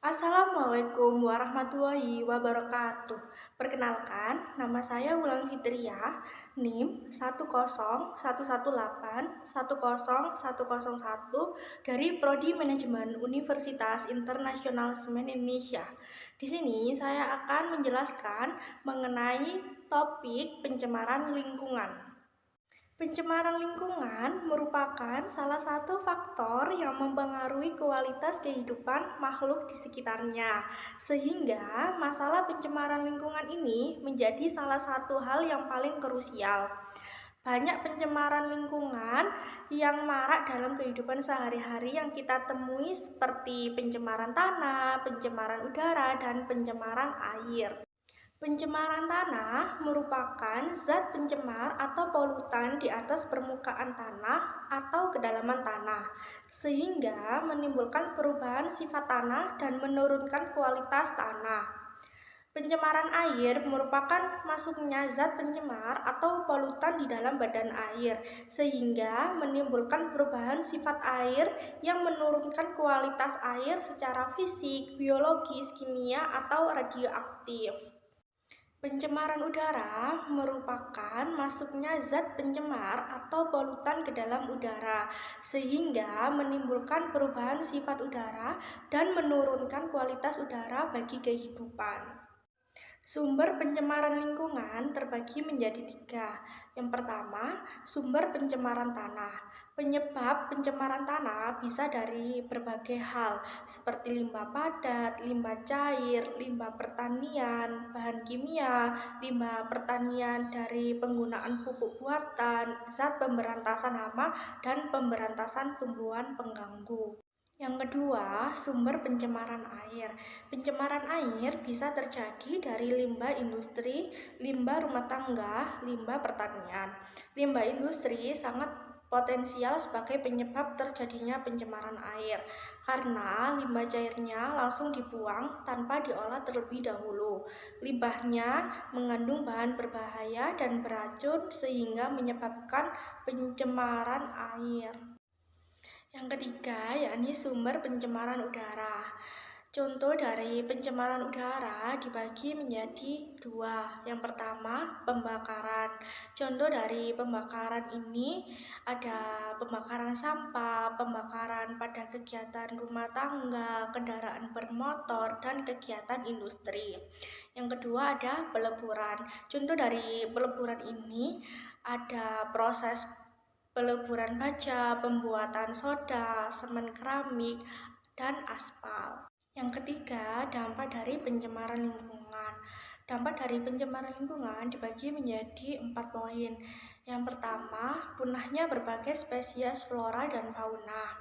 Assalamualaikum warahmatullahi wabarakatuh. Perkenalkan, nama saya Wulan Fitriah, NIM 10118101101 dari Prodi Manajemen Universitas Internasional Semen Indonesia. Di sini saya akan menjelaskan mengenai topik pencemaran lingkungan. Pencemaran lingkungan merupakan salah satu faktor yang mempengaruhi kualitas kehidupan makhluk di sekitarnya, sehingga masalah pencemaran lingkungan ini menjadi salah satu hal yang paling krusial. Banyak pencemaran lingkungan yang marak dalam kehidupan sehari-hari yang kita temui seperti pencemaran tanah, pencemaran udara, dan pencemaran air. Pencemaran tanah merupakan zat pencemar atau polutan di atas permukaan tanah atau kedalaman tanah, sehingga menimbulkan perubahan sifat tanah dan menurunkan kualitas tanah. Pencemaran air merupakan masuknya zat pencemar atau polutan di dalam badan air, sehingga menimbulkan perubahan sifat air yang menurunkan kualitas air secara fisik, biologis, kimia, atau radioaktif. Pencemaran udara merupakan masuknya zat pencemar atau polutan ke dalam udara, sehingga menimbulkan perubahan sifat udara dan menurunkan kualitas udara bagi kehidupan. Sumber pencemaran lingkungan terbagi menjadi tiga. Yang pertama, sumber pencemaran tanah. Penyebab pencemaran tanah bisa dari berbagai hal, seperti limbah padat, limbah cair, limbah pertanian, bahan kimia, limbah pertanian dari penggunaan pupuk buatan, zat pemberantasan hama, dan pemberantasan tumbuhan pengganggu. Yang kedua, sumber pencemaran air. Pencemaran air bisa terjadi dari limbah industri, limbah rumah tangga, limbah pertanian. Limbah industri sangat potensial sebagai penyebab terjadinya pencemaran air karena limbah cairnya langsung dibuang tanpa diolah terlebih dahulu. Limbahnya mengandung bahan berbahaya dan beracun sehingga menyebabkan pencemaran air. Yang ketiga, yakni sumber pencemaran udara. Contoh dari pencemaran udara dibagi menjadi dua. Yang pertama, pembakaran. Contoh dari pembakaran ini ada pembakaran sampah, pembakaran pada kegiatan rumah tangga, kendaraan bermotor, dan kegiatan industri. Yang kedua ada peleburan. Contoh dari peleburan ini ada proses peleburan baja, pembuatan soda, semen keramik, dan aspal. Yang ketiga, dampak dari pencemaran lingkungan. Dampak dari pencemaran lingkungan dibagi menjadi 4 poin. Yang pertama, punahnya berbagai spesies flora dan fauna.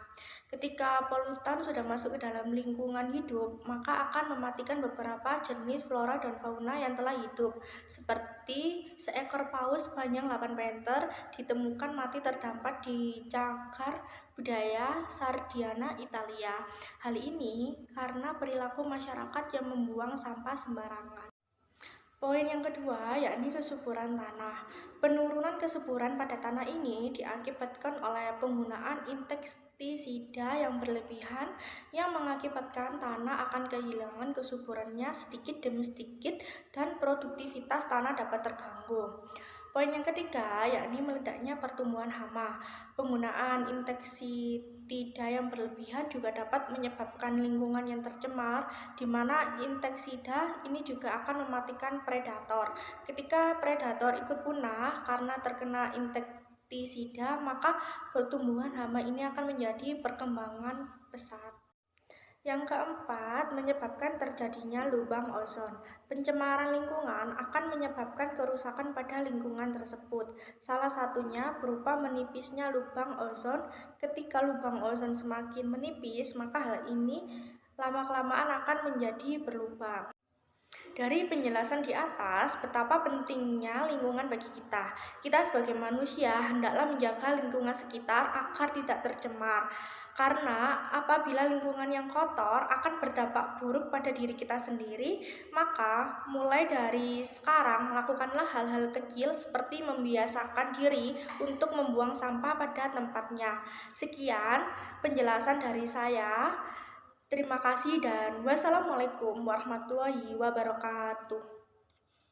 Ketika polutan sudah masuk ke dalam lingkungan hidup, maka akan mematikan beberapa jenis flora dan fauna yang telah hidup, seperti seekor paus sepanjang 8 meter ditemukan mati terdampar di cagar budaya Sardinia, Italia. Hal ini karena perilaku masyarakat yang membuang sampah sembarangan. Poin yang kedua yakni kesuburan tanah. Penurunan kesuburan pada tanah ini diakibatkan oleh penggunaan insektisida yang berlebihan yang mengakibatkan tanah akan kehilangan kesuburannya sedikit demi sedikit dan produktivitas tanah dapat terganggu. Poin yang ketiga yakni meledaknya pertumbuhan hama. Penggunaan insektisida yang berlebihan juga dapat menyebabkan lingkungan yang tercemar, di mana insektisida ini juga akan mematikan predator. Ketika predator ikut punah karena terkena insektisida, maka pertumbuhan hama ini akan menjadi perkembangan pesat. Yang keempat, menyebabkan terjadinya lubang ozon. Pencemaran lingkungan akan menyebabkan kerusakan pada lingkungan tersebut. Salah satunya berupa menipisnya lubang ozon. Ketika lubang ozon semakin menipis, maka hal ini lama-kelamaan akan menjadi berlubang. Dari penjelasan di atas, betapa pentingnya lingkungan bagi kita. Kita sebagai manusia hendaklah menjaga lingkungan sekitar agar tidak tercemar. Karena apabila lingkungan yang kotor akan berdampak buruk pada diri kita sendiri, maka mulai dari sekarang lakukanlah hal-hal kecil seperti membiasakan diri untuk membuang sampah pada tempatnya. Sekian penjelasan dari saya. Terima kasih dan wassalamualaikum warahmatullahi wabarakatuh.